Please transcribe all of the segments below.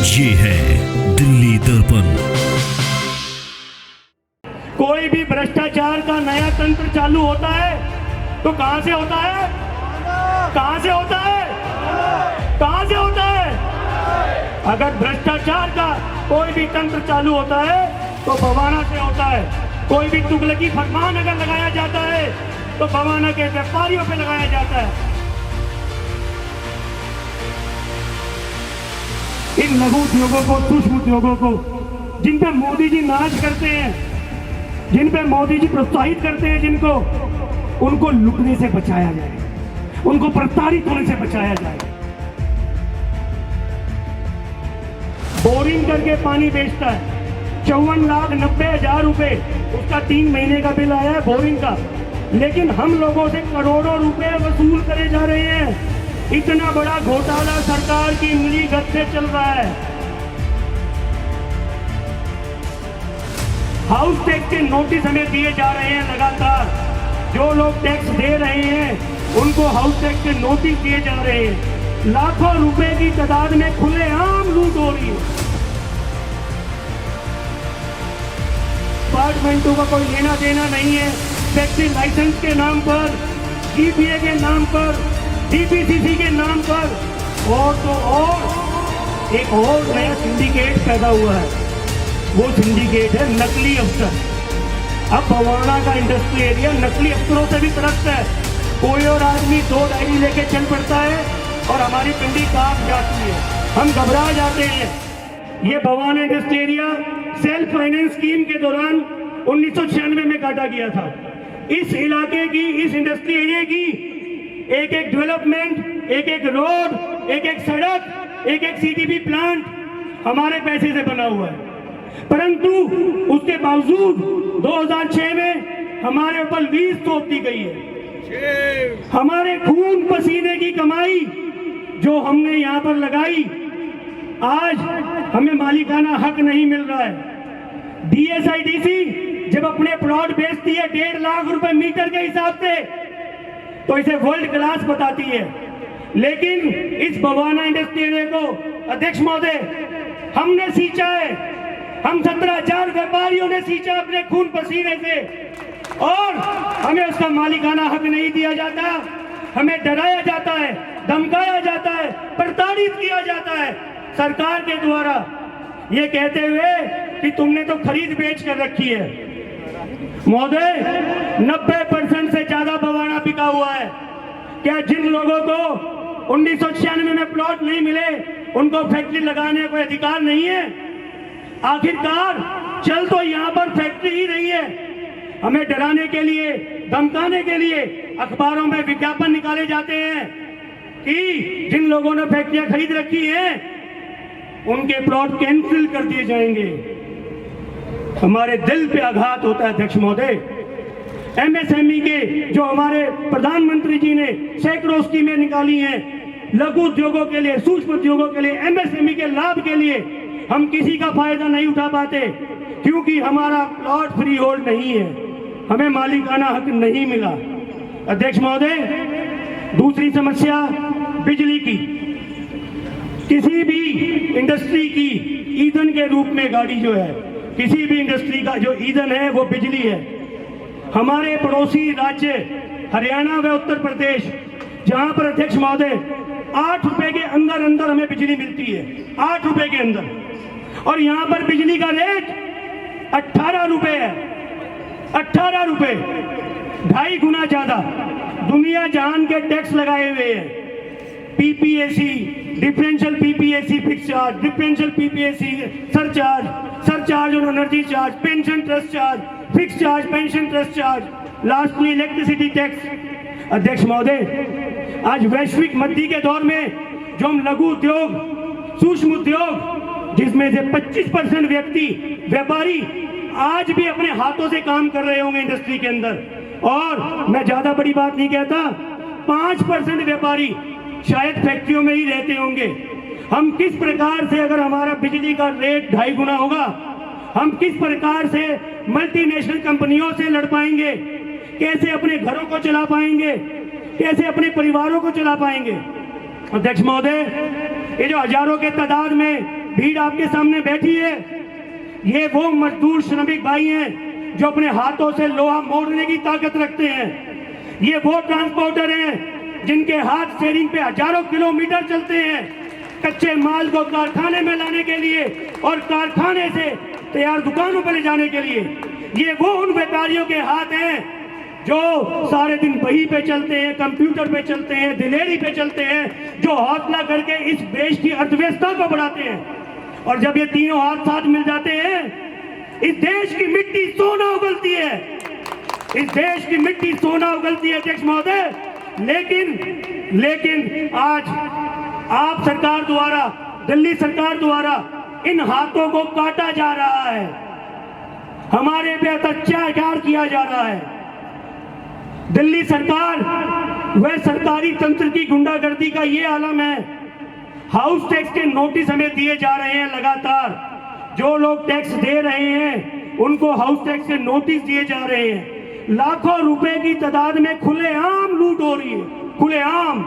ये है दिल्ली दर्पण। कोई भी भ्रष्टाचार का नया तंत्र चालू होता है तो कहां से होता है? कहां से होता है? कहां से होता है? अगर भ्रष्टाचार का कोई भी तंत्र चालू होता है तो बवाना से होता है। कोई भी तुगलकी फरमान अगर लगाया जाता है तो बवाना के व्यापारियों पे लगाया जाता है। इन लघु उद्योगों को, सूक्ष्म उद्योगों को, जिन पे मोदी जी नाज करते हैं, जिन पे मोदी जी प्रोत्साहित करते हैं, जिनको, उनको लुटने से बचाया जाए, उनको प्रताड़ित होने से बचाया जाए। बोरिंग करके पानी बेचता है, 54,90,000 रुपए उसका 3 महीने का बिल आया है बोरिंग का, लेकिन हम लोगों से करोड़ों रुपए वसूल करे जा रहे हैं। इतना बड़ा घोटाला सरकार की मिलीभगत से चल रहा है। हाउस टैक्स के नोटिस हमें दिए जा रहे हैं लगातार। जो लोग टैक्स दे रहे हैं उनको हाउस टैक्स के नोटिस दिए जा रहे हैं। लाखों रुपए की तादाद में खुलेआम लूट हो रही है। डिपार्टमेंटों का कोई लेना देना नहीं है। फैक्ट्री लाइसेंस के नाम पर, जीपीए के नाम पर, डीपीसीसी के नाम पर, और तो और एक और नया सिंडिकेट पैदा हुआ है। वो सिंडिकेट है नकली अफसर। अब बवाना का इंडस्ट्री एरिया नकली अफसरों से भी त्रस्त है। कोई और आदमी 2 डायरी लेके चल पड़ता है और हमारी पिंडी कांप जाती है, हम घबरा जाते हैं। ये Bawana industry area self finance scheme के दौरान 1996 में काटा गया था। इस इलाके की, इस इंडस्ट्री एरिया की एक एक डेवलपमेंट, एक एक रोड, एक एक सड़क, एक एक सीटीपी प्लांट हमारे पैसे से बना हुआ है। परंतु उसके बावजूद 2006 में हमारे ऊपर लीज थोप दी गई है। हमारे खून पसीने की कमाई जो हमने यहाँ पर लगाई, आज हमें मालिकाना हक नहीं मिल रहा है। डीएसआईडीसी जब अपने प्लॉट बेचती है 1.5 लाख रुपए मीटर के हिसाब से, तो इसे वर्ल्ड क्लास बताती है। लेकिन इस बवाना इंडस्ट्री एरिया को, अध्यक्ष महोदय, हमने सींचा है। हम 17,000 व्यापारियों ने सींचा अपने खून पसीने से, और हमें उसका मालिकाना हक नहीं दिया जाता। हमें डराया जाता है, धमकाया जाता है, प्रताड़ित किया जाता है सरकार के द्वारा, ये कहते हुए कि तुमने तो खरीद बेच कर रखी है। महोदय, 90% से ज्यादा बवाना बिका हुआ है। क्या जिन लोगों को 1996 में प्लॉट नहीं मिले उनको फैक्ट्री लगाने का अधिकार नहीं है? आखिरकार चल तो यहाँ पर फैक्ट्री ही रही है। हमें डराने के लिए, धमकाने के लिए अखबारों में विज्ञापन निकाले जाते हैं कि जिन लोगों ने फैक्ट्रियां खरीद रखी हैं उनके प्लॉट कैंसिल कर दिए जाएंगे। हमारे दिल पे आघात होता है अध्यक्ष महोदय। एमएसएमई के जो हमारे प्रधानमंत्री जी ने सैकड़ों स्कीमें निकाली हैं लघु उद्योगों के लिए, सूक्ष्म उद्योगों के लिए, एमएसएमई के लाभ के लिए, हम किसी का फायदा नहीं उठा पाते क्योंकि हमारा प्लॉट फ्री होल्ड नहीं है, हमें मालिकाना हक नहीं मिला। अध्यक्ष महोदय, दूसरी समस्या बिजली की। किसी भी इंडस्ट्री की ईंधन के रूप में गाड़ी जो है, किसी भी इंडस्ट्री का जो ईंधन है वो बिजली है। हमारे पड़ोसी राज्य हरियाणा व उत्तर प्रदेश, जहां पर अध्यक्ष महोदय 8 रुपए के अंदर अंदर हमें बिजली मिलती है, 8 रुपए के अंदर, और यहां पर बिजली का रेट 18 रुपए है। 18 रुपए, 2.5 गुना ज्यादा दुनिया जहान के टैक्स लगाए हुए हैं। PPAC, differential PPAC fix charge, differential PPAC surcharge, surcharge और energy charge, pension trust charge, fix charge, pension trust charge, lastly electricity tax. अध्यक्ष महोदय, आज वैश्विक मंदी के दौर में जो हम लघु उद्योग, सूक्ष्म उद्योग, जिसमें से 25% व्यक्ति, व्यापारी आज भी अपने हाथों से काम कर रहे होंगे इंडस्ट्री के अंदर, और मैं ज्यादा बड़ी बात नहीं कहता, 5% व्यापारी शायद फैक्ट्रियों में ही रहते होंगे। हम किस प्रकार से, अगर हमारा बिजली का रेट 2.5 गुना होगा, हम किस प्रकार से मल्टीनेशनल कंपनियों से लड़ पाएंगे, कैसे अपने घरों को चला पाएंगे, कैसे अपने परिवारों को चला पाएंगे। अध्यक्ष महोदय, ये जो हजारों के तादाद में भीड़ आपके सामने बैठी है, ये वो मजदूर श्रमिक भाई हैं जो अपने हाथों से लोहा मोड़ने की ताकत रखते हैं। ये वो ट्रांसपोर्टर हैं जिनके हाथ स्टीयरिंग पे हजारों किलोमीटर चलते हैं कच्चे माल को कारखाने में लाने के लिए और कारखाने से तैयार दुकानों पर ले जाने के लिए। ये वो उन व्यापारियों के हाथ हैं जो सारे दिन बही पे चलते हैं, कंप्यूटर पे चलते हैं, दिलेरी पे चलते हैं, जो हौसला करके इस देश की अर्थव्यवस्था को बढ़ाते हैं। और जब ये तीनों हाथ साथ मिल जाते हैं, इस देश की मिट्टी सोना उगलती है, इस देश की मिट्टी सोना उगलती है अध्यक्ष महोदय। लेकिन आज आप सरकार द्वारा, दिल्ली सरकार द्वारा इन हाथों को काटा जा रहा है, हमारे पे अत्याचार किया जा रहा है। दिल्ली सरकार वह सरकारी तंत्र की गुंडागर्दी का ये आलम है। हाउस टैक्स के नोटिस हमें दिए जा रहे हैं लगातार, जो लोग टैक्स दे रहे हैं उनको हाउस टैक्स के नोटिस दिए जा रहे हैं। लाखों रुपए की तादाद में खुलेआम लूट हो रही है, खुलेआम,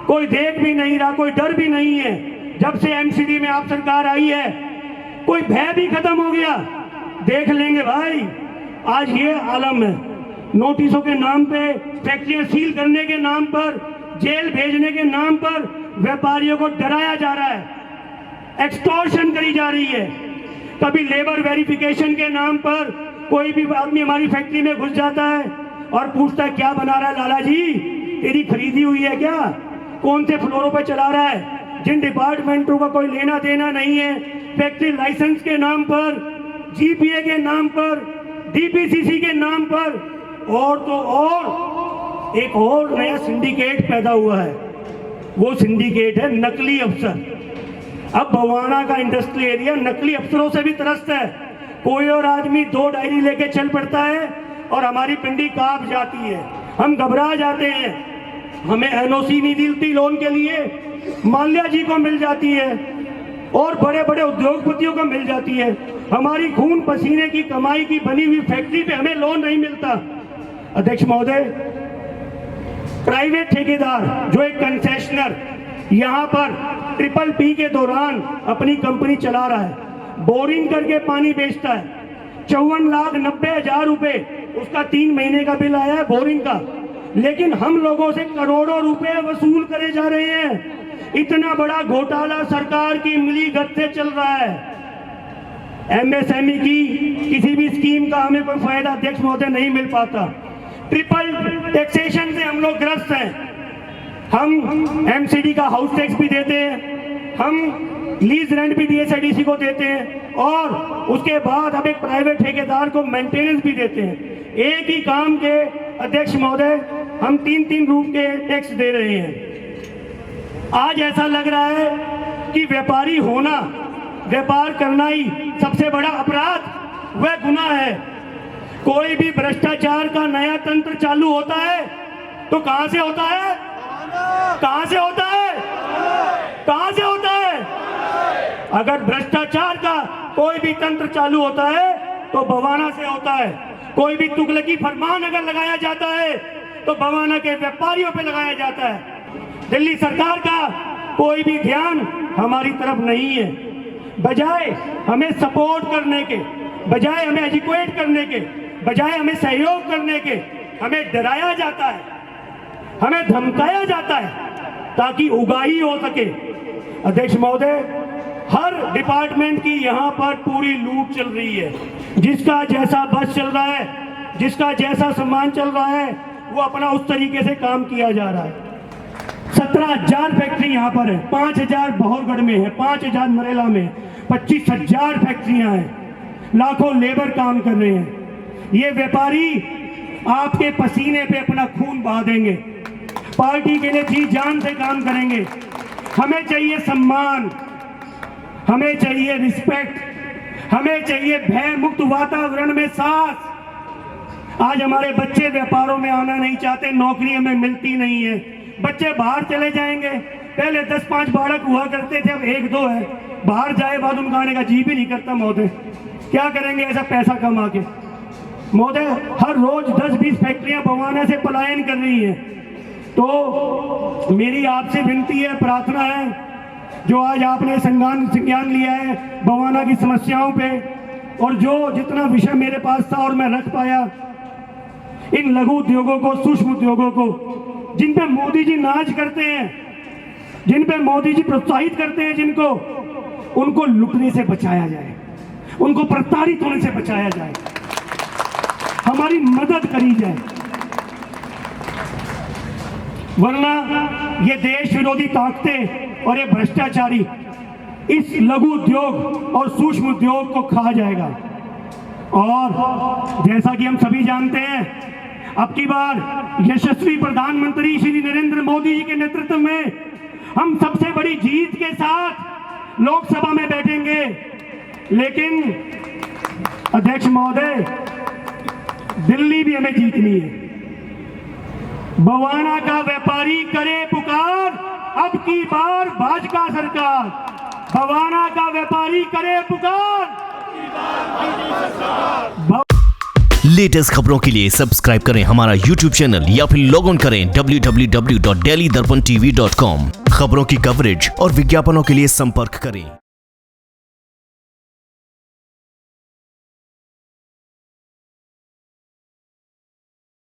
कोई देख भी नहीं रहा, कोई डर भी नहीं है। जब से एमसीडी में आप सरकार आई है कोई भय भी खत्म हो गया। देख लेंगे भाई, आज ये आलम है, नोटिसों के नाम पे, फैक्ट्रियां सील करने के नाम पर, जेल भेजने के नाम पर व्यापारियों को डराया जा रहा है, एक्सटॉर्शन करी जा रही है। कभी लेबर वेरिफिकेशन के नाम पर कोई भी आदमी हमारी फैक्ट्री में घुस जाता है और पूछता है क्या बना रहा है लाला जी, तेरी खरीदी हुई है क्या, कौन से फ्लोरों पर चला रहा है, जिन डिपार्टमेंटों का कोई लेना देना नहीं है। फैक्ट्री लाइसेंस के नाम पर, जीपीए के नाम पर, डीपीसीसी के नाम पर, और तो और एक और नया सिंडिकेट पैदा हुआ है। वो सिंडिकेट है नकली अफसर। अब बवाना का इंडस्ट्रियल एरिया नकली अफसरों से भी त्रस्त है। कोई और आदमी 2 डायरी लेके चल पड़ता है और हमारी पिंडी कांप जाती है, हम घबरा जाते हैं। हमें एनओसी नहीं मिलती लोन के लिए, माल्या जी को मिल जाती है और बड़े बड़े उद्योगपतियों को मिल जाती है। हमारी खून पसीने की कमाई की बनी हुई फैक्ट्री पे हमें लोन नहीं मिलता। अध्यक्ष महोदय, प्राइवेट ठेकेदार जो एक कंसेशनर यहाँ पर ट्रिपल पी के दौरान अपनी कंपनी चला रहा है, बोरिंग करके पानी बेचता है, 54,90,000 रुपए उसका 3 महीने का बिल आया है बोरिंग का, लेकिन हम लोगों से करोड़ों रुपए वसूल करे जा रहे हैं। इतना बड़ा घोटाला सरकार की मिली गत से चल रहा है। एमएसएमई की किसी भी स्कीम का हमें कोई फायदा अध्यक्ष महोदय नहीं मिल पाता। ट्रिपल टैक्सेशन से हम लोग ग्रस्त हैं। हम एमसीडी का हाउस टैक्स भी देते हैं, हम लीज रेंट भी डीएसआईडीसी को देते हैं और उसके बाद हम एक प्राइवेट ठेकेदार को मेंटेनेंस भी देते हैं। एक ही काम के अध्यक्ष महोदय हम 3-3 रूप के टैक्स दे रहे हैं। आज ऐसा लग रहा है कि व्यापारी होना, व्यापार करना ही सबसे बड़ा अपराध वह गुनाह है। कोई भी भ्रष्टाचार का नया तंत्र चालू होता है तो कहां से होता है, कहां से होता है, कहां से होता है? अगर भ्रष्टाचार का कोई भी तंत्र चालू होता है तो बवाना से होता है। कोई भी तुगलकी फरमान अगर लगाया जाता है तो बवाना के व्यापारियों पे लगाया जाता है। दिल्ली सरकार का कोई भी ध्यान हमारी तरफ नहीं है। बजाय हमें सपोर्ट करने के, बजाय हमें एजुकेट करने के, बजाय हमें सहयोग करने के, हमें डराया जाता है, हमें धमकाया जाता है ताकि उगाही हो सके। अध्यक्ष महोदय, हर डिपार्टमेंट की यहाँ पर पूरी लूट चल रही है। जिसका जैसा बस चल रहा है, जिसका जैसा सामान चल रहा है, वो अपना उस तरीके से काम किया जा रहा है। 17,000 फैक्ट्री यहाँ पर है, 5,000 बहौरगढ़ में है, 5,000 नरेला में, 25,000 फैक्ट्रियां हैं, लाखों लेबर काम कर रहे हैं। ये व्यापारी आपके पसीने पे अपना खून बहा देंगे, पार्टी के लिए जी जान से काम करेंगे। हमें चाहिए सम्मान, हमें चाहिए रिस्पेक्ट, हमें चाहिए भय मुक्त वातावरण में सांस। आज हमारे बच्चे व्यापारों में आना नहीं चाहते, नौकरी हमें मिलती नहीं है, बच्चे बाहर चले जाएंगे। पहले 10-5 बालक हुआ करते थे, अब 1-2 है। बाहर जाए बाद उनका आने का जी भी नहीं करता। महोदय, क्या करेंगे ऐसा पैसा कमा के? महोदय, हर रोज 10-20 फैक्ट्रियां बवाना से पलायन कर रही हैं। तो मेरी आपसे विनती है, प्रार्थना है जो आज आपने संज्ञान लिया है बवाना की समस्याओं पे, और जो जितना विषय मेरे पास था और मैं रख पाया, इन लघु उद्योगों को, सूक्ष्म उद्योगों को, जिन पे मोदी जी नाज करते हैं, जिन पे मोदी जी प्रोत्साहित करते हैं, जिनको, उनको लुटने से बचाया जाए, उनको प्रताड़ित होने से बचाया जाए, हमारी मदद करी जाए। वरना ये देश विरोधी ताकतें और ये भ्रष्टाचारी इस लघु उद्योग और सूक्ष्म उद्योग को खा जाएगा। और जैसा कि हम सभी जानते हैं, अब की बार यशस्वी प्रधानमंत्री श्री नरेंद्र मोदी जी के नेतृत्व में हम सबसे बड़ी जीत के साथ लोकसभा में बैठेंगे। लेकिन अध्यक्ष महोदय, दिल्ली भी हमें जीतनी है। बवाना का व्यापारी करे पुकार, अब की बार भाजपा सरकार। बवाना का व्यापारी करे पुकार, लेटेस्ट खबरों के लिए सब्सक्राइब करें हमारा YouTube चैनल या फिर लॉग ऑन करें www.delhidarpantv.com। खबरों की कवरेज और विज्ञापनों के लिए संपर्क करें।